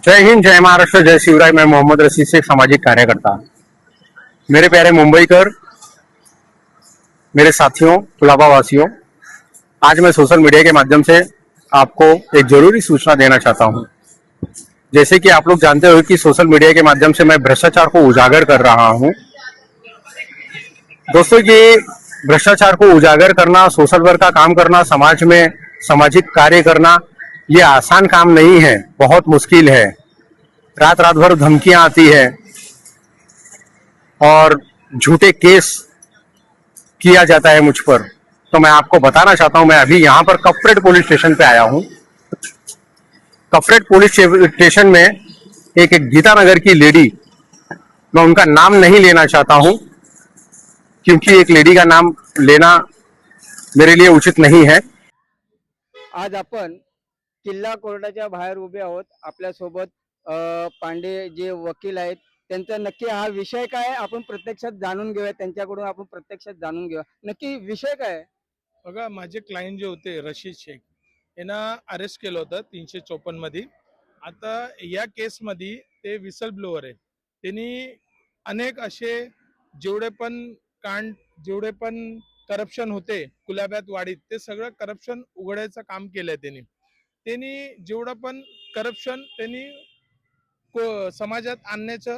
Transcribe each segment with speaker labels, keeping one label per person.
Speaker 1: जय हिंद, जय महाराष्ट्र, जय शिवराय। मैं मोहम्मद रशीद शेख, सामाजिक कार्यकर्ता। मेरे प्यारे मुंबईकर, मेरे साथियों, कुलाबा वासियों, आज मैं सोशल मीडिया के माध्यम से आपको एक जरूरी सूचना देना चाहता हूं। जैसे कि आप लोग जानते हो कि सोशल मीडिया के माध्यम से मैं भ्रष्टाचार को उजागर कर रहा हूं। दोस्तों, ये भ्रष्टाचार को उजागर करना, सोशल वर्क का काम करना, समाज में सामाजिक कार्य करना, ये आसान काम नहीं है, बहुत मुश्किल है। रात रात भर धमकियां आती है और झूठे केस किया जाता है मुझ पर। तो मैं आपको बताना चाहता हूं, मैं अभी यहाँ पर कपरेट पुलिस स्टेशन पे आया हूँ। कपरेट पुलिस स्टेशन में एक गीता नगर की लेडी, मैं उनका नाम नहीं लेना चाहता हूं क्योंकि एक लेडी का नाम लेना मेरे लिए उचित नहीं है।
Speaker 2: आज आपण किल्ला कोर्टाच्या बाहेर उभे आहोत. आपल्यासोबत पांडे जे वकील आहेत, त्यांचा नक्की हा विषय काय आहे आपण प्रत्यक्षात जाणून घेऊया. त्यांच्याकडून आपण प्रत्यक्षात जाणून घेऊया नक्की विषय काय आहे.
Speaker 3: बघा, माझे क्लायंट जे होते रशीद शेख यांना अरेस्ट केलं होतं 354 मध्ये. आता या केसमध्ये ते विसल ब्लोअर आहे. त्यांनी अनेक असे जेवढे पण कांड, जेवढे पण करप्शन होते कुलाब्यात वाडीत, ते सगळं करप्शन उघडायचं काम केलंय त्यांनी. त्यांनी जेवढं पण करप्शन त्यांनी समाजात आणण्याचा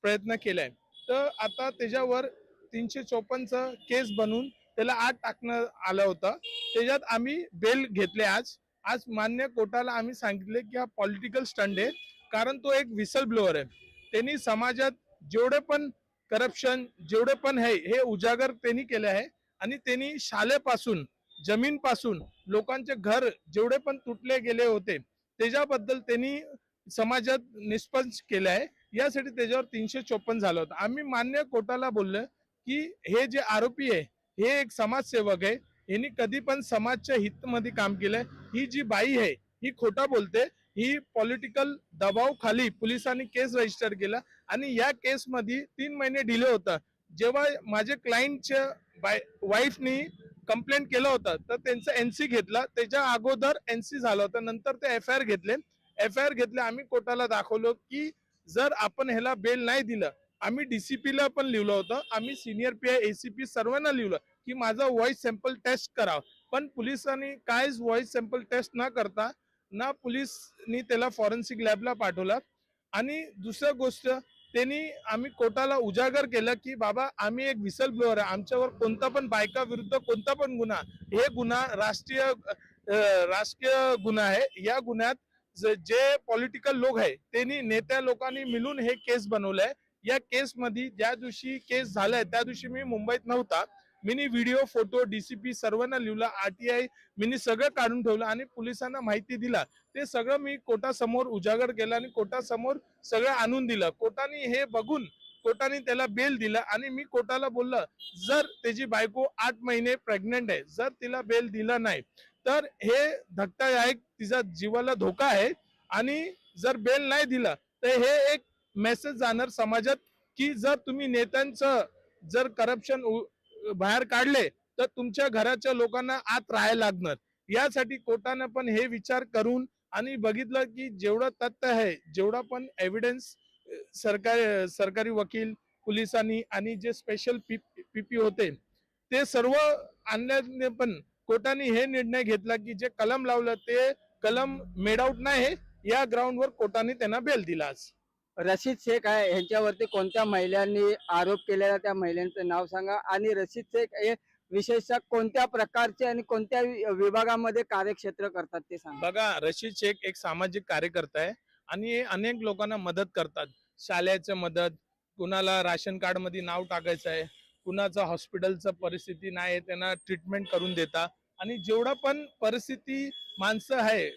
Speaker 3: प्रयत्न केलाय. तर आता त्याच्यावर 354चं केस बनवून त्याला आत टाकण्यात आलं होतं. त्याच्यात आम्ही बेल घेतले. आज आज मान्य कोर्टाला आम्ही सांगितले की हा पॉलिटिकल स्टंट आहे, कारण तो एक विसल ब्लोअर आहे. त्यांनी समाजात जेवढे पण करप्शन, जेवढे पण आहे, हे उजागर त्यांनी केले आहे. आणि त्यांनी शाळेपासून, जमीनपासून लोकांचे घर जेवढे पण तुटले गेले होते त्याच्याबद्दल त्यांनी समाजात निष्पंच केलं आहे. यासाठी त्याच्यावर 354 झालं होतं. आम्ही मान्य कोर्टाला बोललो की हे जे आरोपी आहे हे एक समाजसेवक आहे, यांनी कधी पण समाजच्या हितमध्ये काम केलंय. ही जी बाई आहे ही खोटा बोलते. ही पॉलिटिकल दबाव खाली पोलिसांनी केस रजिस्टर केला आणि या केसमध्ये 3 महिने डिले होता. जेव्हा माझे क्लायंटच्या वाईफनी कंप्लेंट केलं होतं तर त्यांचं एनसी घेतला. त्याच्या अगोदर एनसी झालं होतं, नंतर ते एफआयआर घेतले. आम्ही कोर्टाला दाखवलो की जर आपण ह्याला बेल नाही दिलं, आम्ही डीसीपीला पण लिहिलं होतं, आम्ही सिनियर पीआय, एसीपी सर्वांना लिहिलं की माझा व्हॉइस सॅम्पल टेस्ट करावं. पण पोलिसांनी काहीच व्हॉइस सॅम्पल टेस्ट न करता ना पोलिसनी त्याला फॉरेन्सिक लॅबला पाठवलं. आणि दुसरी गोष्ट, त्यांनी आम्ही कोर्टाला उजागर केलं की बाबा आम्ही एक विसल ब्लोअर आहे, आमच्यावर कोणता पण बायका विरुद्ध कोणता पण गुन्हा, हे गुन्हा राजकीय गुन्हा आहे. या गुन्ह्यात जे पॉलिटिकल लोक आहे त्यांनी, नेत्या लोकांनी मिळून हे केस बनवलंय. या केस मध्ये ज्या दिवशी केस झालाय त्या दिवशी मी मुंबईत नव्हता. मी व्हिडिओ, फोटो डीसीपी सर्वांना लिहिलं, आरटीआय मी सगळं काढून ठेवलं आणि पोलिसांना माहिती दिला. ते सगळं मी कोर्टासमोर उजागर केलं आणि कोर्टासमोर सगळं आणून दिलं. कोर्टाने हे बघून कोर्टाने त्याला बेल दिला. आणि मी कोर्टाला बोललं, जर त्याची बायको 8 महिने प्रेग्नेंट आहे, जर तिला बेल दिला नाही तर हे धक्कादायक, तिचा जीवाला धोका आहे. आणि जर बेल नाही दिला तर हे एक मेसेज जाणार समाजात की जर तुम्ही नेत्यांचं जर करप्शन बाहेर काढले तर तुमच्या घराच्या लोकांना आत राहायला लागणार. यासाठी कोर्टाने पण हे विचार करून आणि बघितलं की जेवढं तथ्य आहे, जेवढा पण एव्हिडन्स सरकारी वकील, पोलिसांनी आणि जे स्पेशल पीपी होते ते सर्व आणल्याने पण कोर्टाने हे निर्णय घेतला की जे कलम लावलं ते कलम मेड आउट नाही. या ग्राउंडवर कोर्टाने त्यांना बेल दिला. आज
Speaker 2: रशीद शेख आहे, ह्यांच्यावरती कोणत्या महिलांनी आरोप केलेला त्या महिलांचं नाव सांगा. आणि रशीद शेख हे विशेषतः कोणत्या प्रकारचे आणि कोणत्या विभागामध्ये कार्यक्षेत्र करतात ते सांगा.
Speaker 3: बघा, रशीद शेख एक सामाजिक कार्यकर्ता आहे आणि अनेक लोकांना मदत करतात. शाळेचं मदत, कुणाला राशन कार्ड मध्ये नाव टाकायचं आहे, कुणाचं हॉस्पिटलचं परिस्थिती नाही आहे, त्यांना ट्रीटमेंट करून देतात. आणि जेवढा पण परिस्थिती माणसं आहे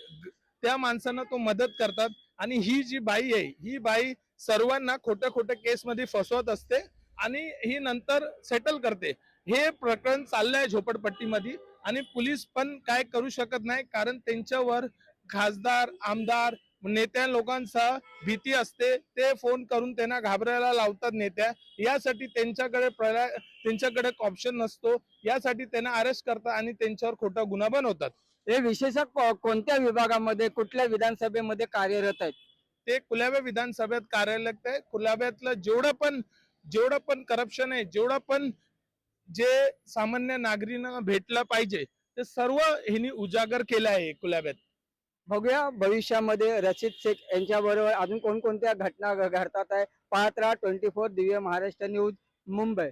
Speaker 3: त्या माणसांना तो मदत करतात. आणि ही जी बाई आहे, ही बाई सर्वांना खोट्या खोट्या केस मध्ये फसवत असते आणि ही नंतर सेटल करते. हे प्रकरण चाललंय झोपडपट्टीमध्ये आणि पोलीस पण काय करू शकत नाही, कारण त्यांच्यावर खासदार, आमदार, नेत्या लोकांचा भीती असते. ते फोन करून त्यांना घाबरायला लावतात नेत्या. यासाठी त्यांच्याकडे ऑप्शन नसतो. यासाठी त्यांना अरेस्ट करतात आणि त्यांच्यावर खोटा गुन्हा बनवतात.
Speaker 2: हे विशेषतः कोणत्या विभागामध्ये, कुठल्या विधानसभेमध्ये कार्यरत आहेत.
Speaker 3: ते कुलाबा विधानसभेत कार्यरत आहे. कुलाब्यातलं जेवढं पण करप्शन आहे, जेवढं पण जे सामान्य नागरिकांना भेटलं पाहिजे ते सर्व ह्यांनी उजागर केलं आहे कुलाब्यात.
Speaker 2: बघूया भविष्यामध्ये रशीद शेख यांच्याबरोबर अजून कोणकोणत्या घटना घडतात आहे. पाहत राहा 24 दिव्य महाराष्ट्र न्यूज मुंबई.